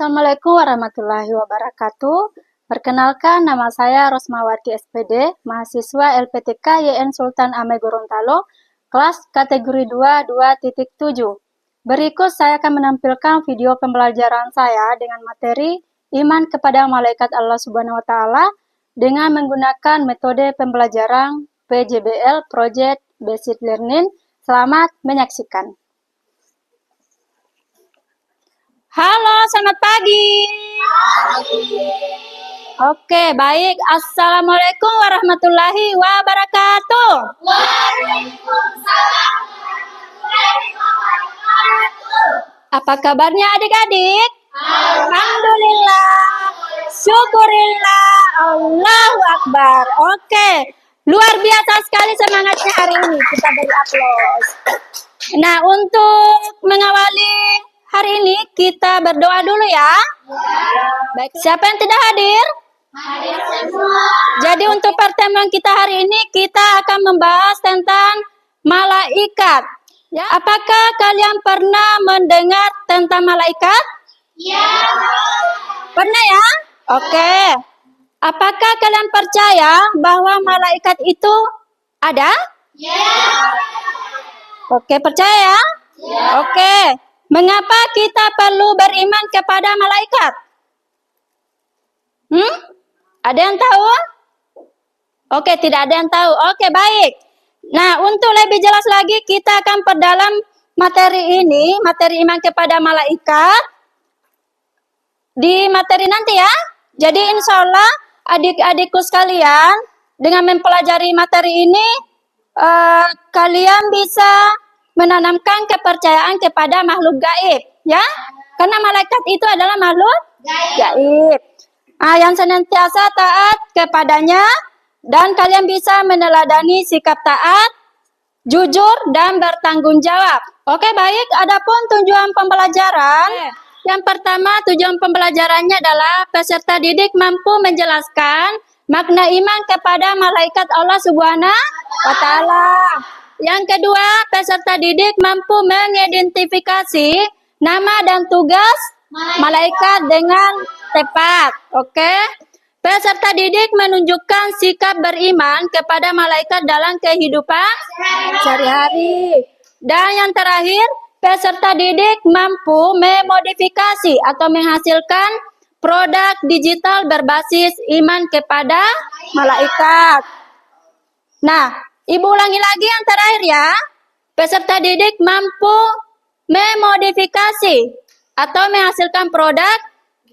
Assalamualaikum warahmatullahi wabarakatuh. Perkenalkan, nama saya Rosmawati SPD, mahasiswa LPTK YN Sultan Amai Gorontalo, kelas kategori 2 2.7. Berikut saya akan menampilkan video pembelajaran saya dengan materi iman kepada malaikat Allah Subhanahu wa taala dengan menggunakan metode pembelajaran PJBL Project Based Learning. Selamat menyaksikan. Halo, selamat pagi. Oke, baik. Assalamualaikum warahmatullahi wabarakatuh. Waalaikumsalam warahmatullahi wabarakatuh. Apa kabarnya adik-adik? Alhamdulillah. Syukurillah. Allahu Akbar. Oke, luar biasa sekali semangatnya hari ini. Kita beri aplaus. Nah, untuk mengawali hari ini kita berdoa dulu ya. Baik, siapa yang tidak hadir? Hadir semua. Jadi untuk pertemuan kita hari ini kita akan membahas tentang malaikat. Ya, apakah kalian pernah mendengar tentang malaikat? Ya. Pernah ya? Oke. Apakah kalian percaya bahwa malaikat itu ada? Ya. Oke, percaya ya? Ya. Oke. Mengapa kita perlu beriman kepada malaikat? Ada yang tahu? Oke, tidak ada yang tahu. Oke, baik. Nah, untuk lebih jelas lagi, kita akan perdalam materi ini, materi iman kepada malaikat, di materi nanti ya. Jadi, insya Allah, adik-adikku sekalian, dengan mempelajari materi ini, kalian bisa menanamkan kepercayaan kepada makhluk gaib, ya. Karena malaikat itu adalah makhluk gaib. Yang senantiasa taat kepadanya, dan kalian bisa meneladani sikap taat, jujur, dan bertanggung jawab. Oke, baik. Adapun tujuan pembelajaran, yang pertama tujuan pembelajarannya adalah peserta didik mampu menjelaskan makna iman kepada malaikat Allah Subhanahu wa taala. Yang kedua, peserta didik mampu mengidentifikasi nama dan tugas malaikat dengan tepat. Oke. Peserta didik menunjukkan sikap beriman kepada malaikat dalam kehidupan sehari-hari. Dan yang terakhir, peserta didik mampu memodifikasi atau menghasilkan produk digital berbasis iman kepada malaikat. Nah, Ibu ulangi lagi yang terakhir ya. Peserta didik mampu memodifikasi atau menghasilkan produk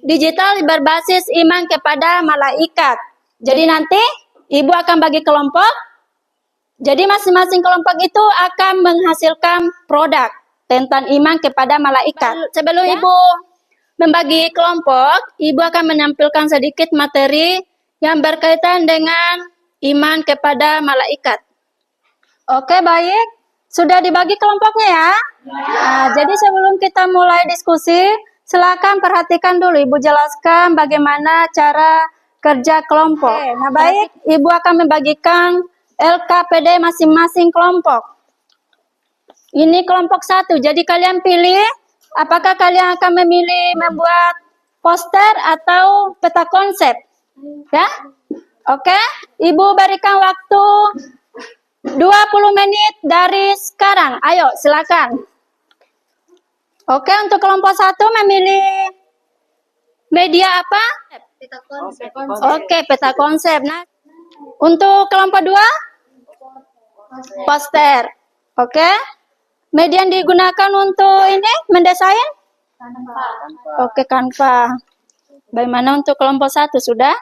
digital berbasis iman kepada malaikat. Jadi nanti Ibu akan bagi kelompok. Jadi masing-masing kelompok itu akan menghasilkan produk tentang iman kepada malaikat. Sebelum ya, Ibu membagi kelompok, Ibu akan menampilkan sedikit materi yang berkaitan dengan iman kepada malaikat. Oke, baik. Sudah dibagi kelompoknya ya? Nah, jadi sebelum kita mulai diskusi, silakan perhatikan dulu. Ibu jelaskan bagaimana cara kerja kelompok. Nah, baik. Ibu akan membagikan LKPD masing-masing kelompok. Ini kelompok 1. Jadi kalian pilih apakah kalian akan memilih membuat poster atau peta konsep. Ya? Oke. Ibu berikan waktu 20 menit dari sekarang. Ayo, silakan. Oke, untuk kelompok 1 memilih media apa? Peta konsep. Oke, peta konsep. Nah, untuk kelompok 2? Poster. Oke. Media yang digunakan untuk ini mendesain? Oke, Canva. Bagaimana untuk kelompok 1? Sudah?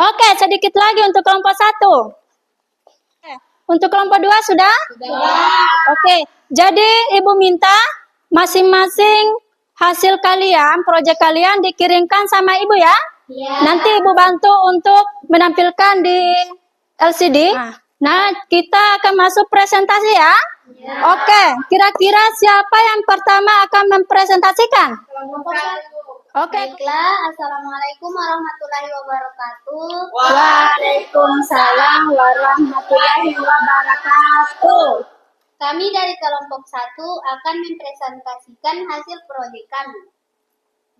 Oke, sedikit lagi untuk kelompok 1. Untuk kelompok 2 sudah? Oke, jadi Ibu minta masing-masing hasil kalian, proyek kalian dikirimkan sama Ibu ya? Nanti Ibu bantu untuk menampilkan di LCD. Nah, kita akan masuk presentasi ya? Oke, kira-kira siapa yang pertama akan mempresentasikan? Oke. Baiklah, Assalamualaikum warahmatullahi wabarakatuh. Waalaikumsalam warahmatullahi wabarakatuh. Kami dari kelompok 1 akan mempresentasikan hasil proyek kami.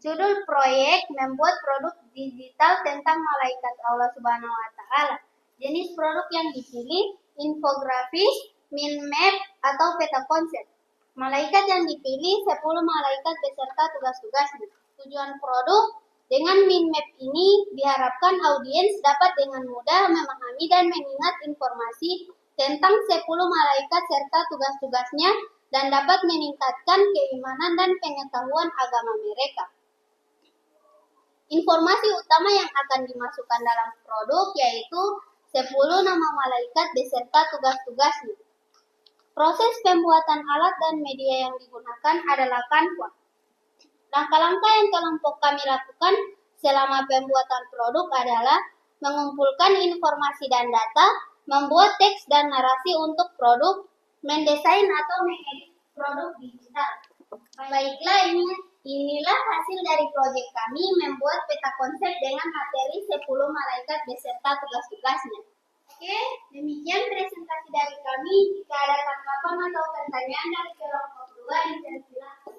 Judul proyek membuat produk digital tentang malaikat Allah Subhanahu wa taala. Jenis produk yang dipilih infografis, mind map atau peta konsep. Malaikat yang dipilih 10 malaikat beserta tugas-tugasnya. Tujuan produk dengan mind map ini diharapkan audiens dapat dengan mudah memahami dan mengingat informasi tentang 10 malaikat serta tugas-tugasnya dan dapat meningkatkan keimanan dan pengetahuan agama mereka. Informasi utama yang akan dimasukkan dalam produk yaitu 10 nama malaikat beserta tugas-tugasnya. Proses pembuatan alat dan media yang digunakan adalah Canva. Langkah-langkah yang kelompok kami lakukan selama pembuatan produk adalah mengumpulkan informasi dan data, membuat teks dan narasi untuk produk, mendesain atau mengedit produk digital. Baiklah, inilah hasil dari proyek kami membuat peta konsep dengan materi 10 malaikat beserta tugas-tugasnya. Oke, demikian presentasi dari kami. Jika ada tanggapan atau pertanyaan dari kelompok 2, dipersilakan.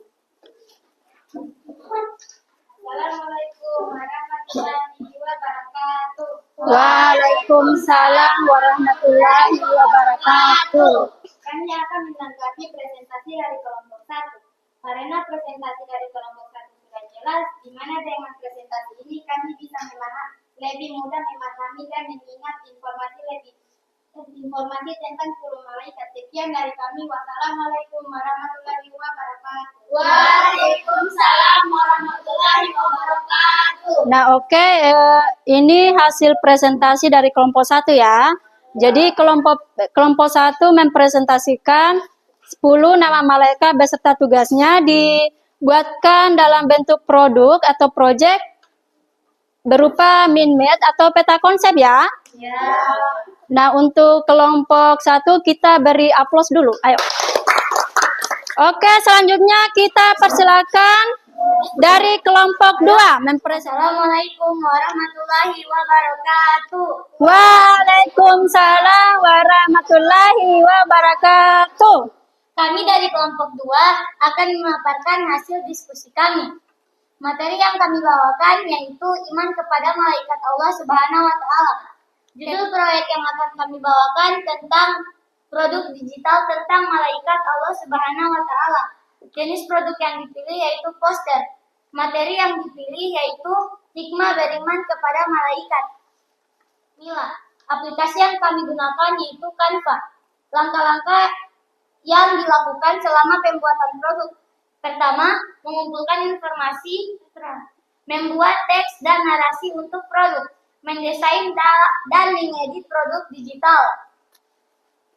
Assalamualaikum warahmatullahi wabarakatuh. Waalaikumsalam warahmatullahi wabarakatuh. Kami akan menanggapi presentasi dari kelompok 1. Karena presentasi dari kelompok 1 sudah jelas, di mana dengan presentasi ini kami bisa lebih mudah memahami dan mengingat informasi tentang 10 malaikat. Sekian dari kami. Wassalamualaikum warahmatullahi wabarakatuh. Waalaikumsalam warahmatullahi wabarakatuh. Nah, oke, ini hasil presentasi dari kelompok 1 ya. Jadi kelompok 1 mempresentasikan 10 nama malaikat beserta tugasnya dibuatkan dalam bentuk produk atau project berupa mind map atau peta konsep ya. Ya. Nah, untuk kelompok 1 kita beri aplaus dulu. Ayo. Oke, selanjutnya kita persilakan dari kelompok 2 Assalamualaikum warahmatullahi wabarakatuh. Waalaikumsalam warahmatullahi wabarakatuh. Kami dari kelompok 2 akan memaparkan hasil diskusi kami. Materi yang kami bawakan yaitu iman kepada malaikat Allah Subhanahu wa taala. Judul proyek yang akan kami bawakan tentang produk digital tentang malaikat Allah Subhanahu wa taala. Jenis produk yang dipilih yaitu poster. Materi yang dipilih yaitu hikmah beriman kepada malaikat. Inilah aplikasi yang kami gunakan yaitu Canva. Langkah-langkah yang dilakukan selama pembuatan produk. Pertama, mengumpulkan informasi, membuat teks dan narasi untuk produk, mendesain dan mengedit produk digital.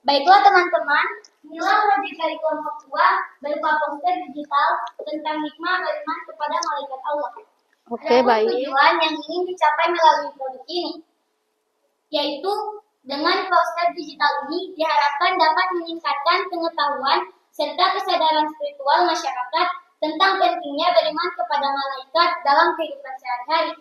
Baiklah teman-teman, inilah proyek dari kelompok 2 berupa poster digital tentang hikmah beriman kepada malaikat Allah. Oke, baik. Tujuan yang ingin dicapai melalui produk ini, yaitu dengan poster digital ini diharapkan dapat meningkatkan pengetahuan serta kesadaran spiritual masyarakat tentang pentingnya beriman kepada malaikat dalam kehidupan sehari-hari.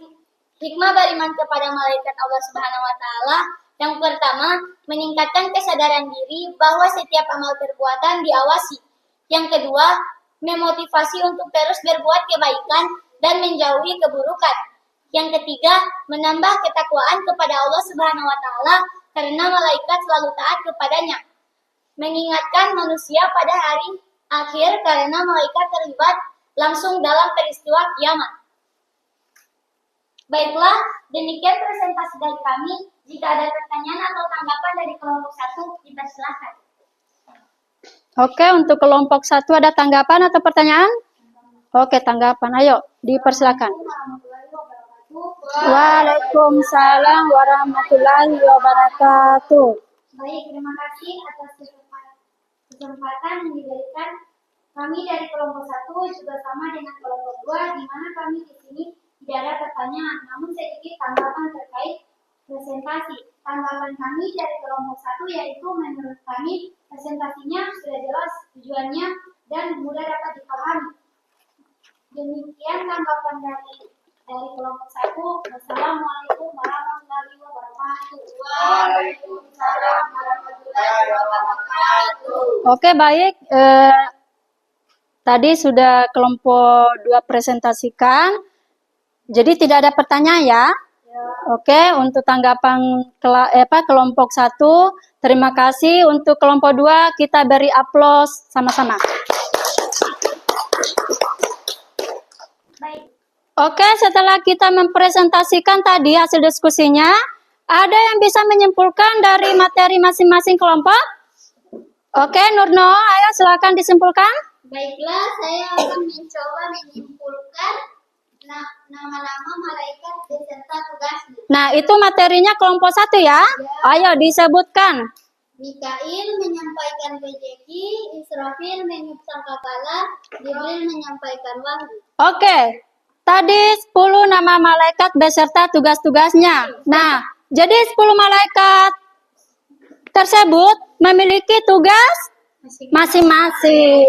Hikmah beriman kepada malaikat Allah Subhanahu wa taala yang pertama, meningkatkan kesadaran diri bahwa setiap amal perbuatan diawasi. Yang kedua, memotivasi untuk terus berbuat kebaikan dan menjauhi keburukan. Yang ketiga, menambah ketakwaan kepada Allah Subhanahu wa taala karena malaikat selalu taat kepadanya. Mengingatkan manusia pada hari akhir karena malaikat terlibat langsung dalam peristiwa kiamat. Baiklah, demikian presentasi dari kami. Jika ada pertanyaan atau tanggapan dari kelompok 1, kita silakan. Oke, untuk kelompok 1 ada tanggapan atau pertanyaan? Oke, tanggapan. Ayo, dipersilakan. Waalaikumsalam warahmatullahi wabarakatuh. Baik, terima kasih atas kesempatan yang diberikan. Kami dari kelompok 1 juga sama dengan kelompok 2, di mana kami di sini tidak ada pertanyaan, namun sedikit tanggapan terkait presentasi. Tanggapan kami dari kelompok 1 yaitu menurut kami presentasinya sudah jelas tujuannya dan mudah dapat dipahami. Demikian tanggapan dari kelompok 1. Wassalamualaikum warahmatullahi wabarakatuh. Waalaikumsalam warahmatullahi wabarakatuh. Oke, baik. tadi sudah kelompok 2 presentasikan. Jadi tidak ada pertanyaan ya. Oke, untuk tanggapan kelompok 1, terima kasih. Untuk kelompok 2, kita beri aplaus sama-sama. Baik. Oke, setelah kita mempresentasikan tadi hasil diskusinya, ada yang bisa menyimpulkan dari materi masing-masing kelompok? Oke, Nurno, ayo silakan disimpulkan. Baiklah, saya akan mencoba menyimpulkan nama-nama malaikat beserta tugasnya. Nah, itu materinya kelompok 1 ya. Ayo disebutkan. Mikail menyampaikan rezeki, Israfil meniup sangkakala, Jibril menyampaikan wahyu. Oke, tadi 10 nama malaikat beserta tugas-tugasnya. Nah, jadi 10 malaikat tersebut memiliki tugas masing-masing.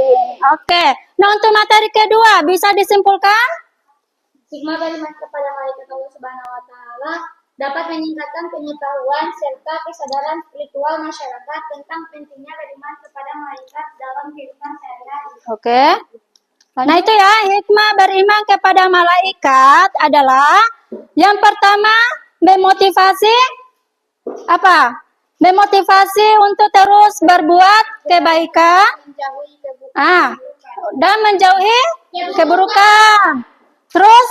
Oke, nah untuk materi kedua bisa disimpulkan? Hikmah beriman kepada malaikat Allah Subhanahu wa taala dapat meningkatkan pengetahuan serta kesadaran spiritual masyarakat tentang pentingnya beriman kepada malaikat dalam kehidupan sehari-hari. Oke. Nah itu ya, hikmah beriman kepada malaikat adalah yang pertama memotivasi apa? Memotivasi untuk terus berbuat kebaikan Menjauhi keburukan. dan menjauhi keburukan. Terus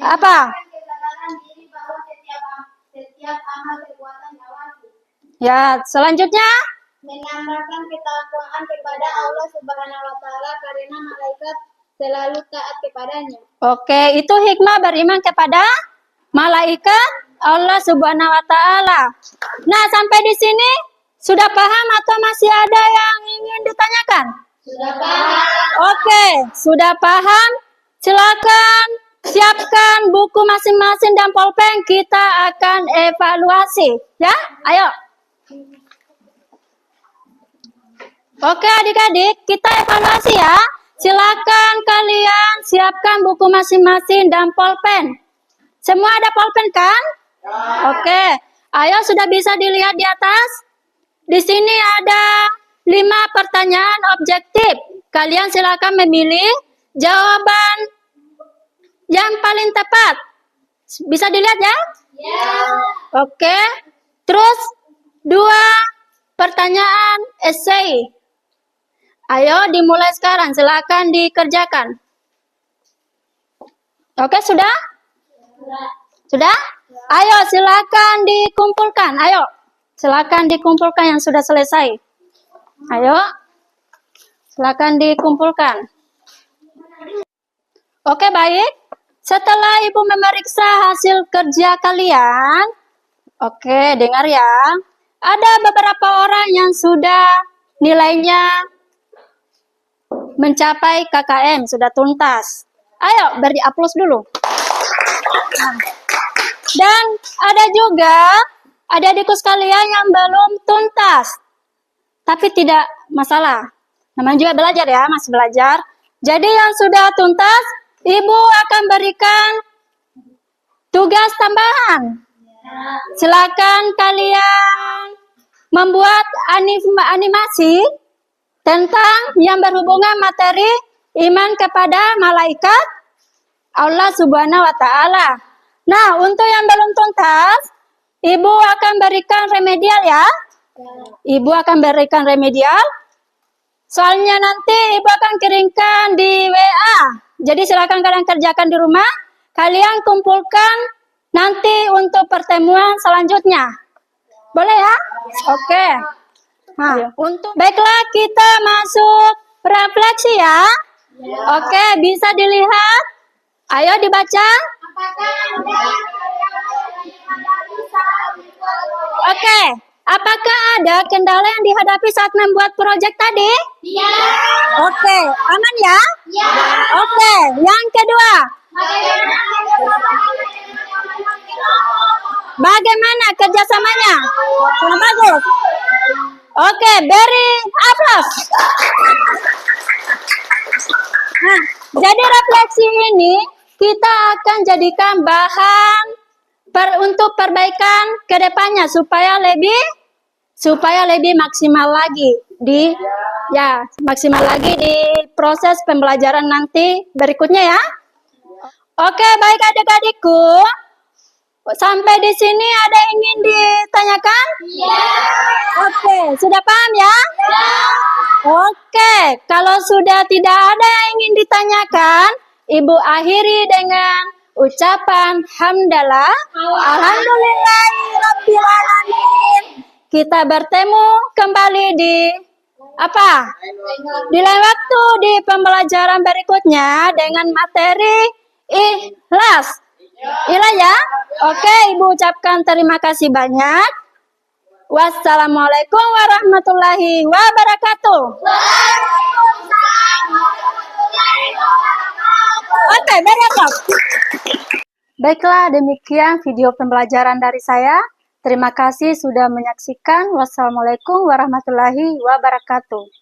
apa? Kesadaran diri bahwa setiap amal perbuatan awasi. Ya, selanjutnya Menambahkan ketakwaan kepada Allah Subhanahu wa taala karena malaikat selalu taat kepadanya. oke, itu hikmah beriman kepada malaikat Allah Subhanahu wa taala. Nah, sampai di sini sudah paham atau masih ada yang ingin ditanyakan? Sudah paham? Oke, sudah paham. Silakan siapkan buku masing-masing dan pulpen, kita akan evaluasi, ya. Ayo. Oke, adik-adik, kita evaluasi ya. Silakan kalian siapkan buku masing-masing dan pulpen. Semua ada pulpen kan? Oke, ayo sudah bisa dilihat di atas. Di sini ada 5 pertanyaan objektif. Kalian silakan memilih jawaban yang paling tepat. Bisa dilihat ya? Ya. Oke. Terus 2 pertanyaan esai. Ayo dimulai sekarang, silakan dikerjakan. Oke, sudah? Sudah? Ayo silakan dikumpulkan. Ayo. Silakan dikumpulkan yang sudah selesai. Ayo. Silakan dikumpulkan. Oke, baik. Setelah Ibu memeriksa hasil kerja kalian, oke, dengar ya. Ada beberapa orang yang sudah nilainya mencapai KKM, sudah tuntas. Ayo, beri aplaus dulu. Nah. Dan ada juga adik-adikku sekalian yang belum tuntas. Tapi tidak masalah. Namanya juga belajar ya, masih belajar. Jadi yang sudah tuntas, Ibu akan berikan tugas tambahan. Silakan kalian membuat animasi tentang yang berhubungan materi iman kepada malaikat Allah Subhanahu wa taala. Nah, untuk yang belum tuntas, Ibu akan berikan remedial ya. Ibu akan berikan remedial. Soalnya nanti Ibu akan kirimkan di WA. Jadi silakan kalian kerjakan di rumah. Kalian kumpulkan nanti untuk pertemuan selanjutnya. Boleh ya? Oke. Nah, baiklah kita masuk refleksi ya. Oke, bisa dilihat. Ayo dibaca. Oke, apakah ada kendala yang dihadapi saat membuat proyek tadi? Ya. Oke, aman ya? Ya. Oke, yang kedua. Bagaimana kerjasamanya? Kurang bagus. Oke, beri aplaus. Nah, jadi refleksi ini kita akan jadikan bahan untuk perbaikan ke depannya supaya lebih maksimal lagi. maksimal lagi di proses pembelajaran nanti berikutnya ya. Oke, baik adik-adikku. Sampai di sini ada yang ingin ditanyakan? Iya. Oke, sudah paham ya? Oke, kalau sudah tidak ada yang ingin ditanyakan, Ibu akhiri dengan ucapan hamdalah. Alhamdulillahirrabbilalamin. Kita bertemu kembali di di lain waktu di pembelajaran berikutnya dengan materi ikhlas. Ikhlas ya? Oke, Ibu ucapkan terima kasih banyak. Wassalamualaikum warahmatullahi wabarakatuh. Oke, beres. Baiklah, demikian video pembelajaran dari saya. Terima kasih sudah menyaksikan. Wassalamualaikum warahmatullahi wabarakatuh.